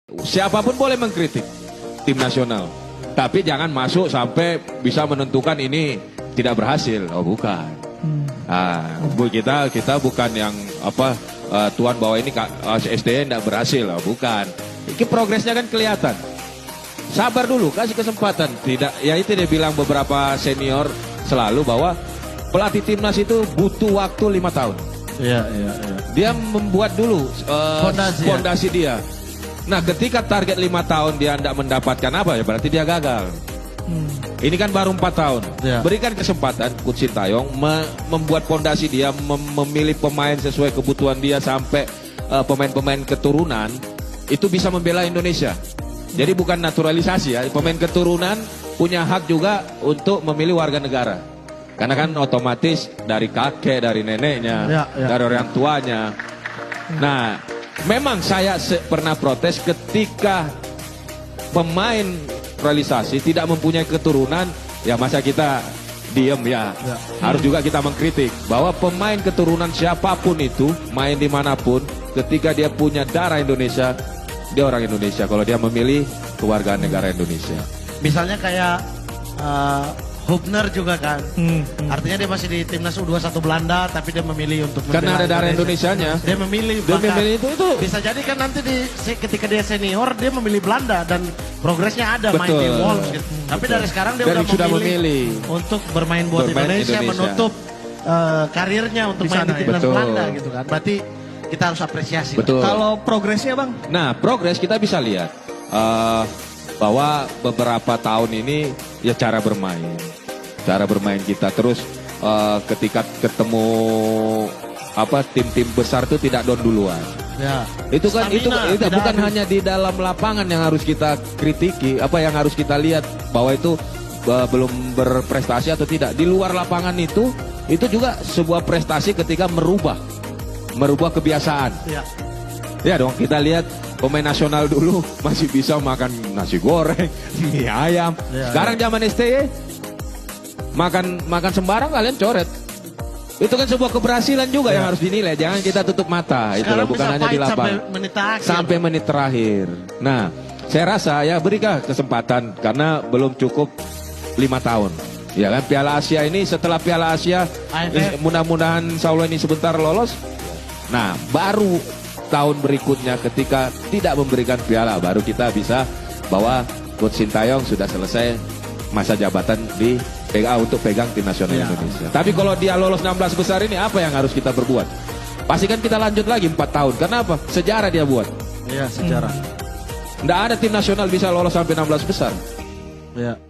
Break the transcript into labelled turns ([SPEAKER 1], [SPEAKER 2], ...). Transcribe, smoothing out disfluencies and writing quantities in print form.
[SPEAKER 1] Siapapun boleh mengkritik tim nasional, tapi jangan masuk sampai bisa menentukan ini tidak berhasil. Oh bukan. Kita bukan yang tuan bahwa ini SDN tidak berhasil. Oh bukan. Ini progresnya kan kelihatan. Sabar dulu, kasih kesempatan. Tidak, ya itu dia bilang beberapa senior selalu bahwa pelatih timnas itu butuh waktu 5 tahun. Iya. Dia membuat dulu fondasi dia. Nah, ketika target 5 tahun dia tidak mendapatkan apa ya, berarti dia gagal. Ini kan baru 4 tahun. Ya. Berikan kesempatan Coach Sintayong membuat fondasi dia, memilih pemain sesuai kebutuhan dia sampai pemain-pemain keturunan itu bisa membela Indonesia. Jadi bukan naturalisasi ya, pemain keturunan punya hak juga untuk memilih warga negara. Karena kan otomatis dari kakek, dari neneknya, dari orang tuanya. Nah, memang saya pernah protes ketika pemain naturalisasi tidak mempunyai keturunan, ya masa kita diem ya. Harus juga kita mengkritik bahwa pemain keturunan siapapun itu, main dimanapun, ketika dia punya darah Indonesia, dia orang Indonesia kalau dia memilih kewargaan negara Indonesia.
[SPEAKER 2] Misalnya kayak Hubner juga kan, artinya dia masih di timnas U21 Belanda, tapi dia memilih untuk
[SPEAKER 1] karena ada darah Indonesianya.
[SPEAKER 2] Dia memilih itu bisa jadi kan nanti ketika dia senior dia memilih Belanda dan progresnya ada. Betul. Main di Wolves gitu. Tapi dari sekarang dia sudah memilih untuk bermain buat Indonesia, menutup karirnya untuk main di timnas Belanda gitu kan. Berarti kita harus apresiasi.
[SPEAKER 1] Betul.
[SPEAKER 3] Kalau progresnya Bang?
[SPEAKER 1] Nah, progres kita bisa lihat bahwa beberapa tahun ini ya cara bermain kita terus ketika ketemu tim-tim besar itu tidak down duluan. Ya. Itu kan itu bukan hanya di dalam lapangan yang harus kita kritiki, yang harus kita lihat bahwa itu belum berprestasi atau tidak. Di luar lapangan itu juga sebuah prestasi ketika merubah kebiasaan. Ya dong, kita lihat pemain nasional dulu masih bisa makan nasi goreng, mie ayam. Sekarang zaman STY makan sembarang kalian coret. Itu kan sebuah keberhasilan juga yang harus dinilai. Jangan kita tutup mata. Itu bukan hanya di lapangan. Sampai menit terakhir. Nah, saya rasa ya berikan kesempatan karena belum cukup 5 tahun. Ya kan Piala Asia ini, setelah Piala Asia mudah-mudahan insya Allah ini sebentar lolos. Nah, baru tahun berikutnya ketika tidak memberikan piala baru kita bisa bahwa Coach Sintayong sudah selesai masa jabatan di PA untuk pegang tim nasional Indonesia. Tapi kalau dia lolos 16 besar ini apa yang harus kita berbuat? Pastikan kita lanjut lagi 4 tahun. Kenapa? Sejarah dia buat.
[SPEAKER 2] Iya, sejarah.
[SPEAKER 1] Nggak ada tim nasional bisa lolos sampai 16 besar.
[SPEAKER 2] Iya.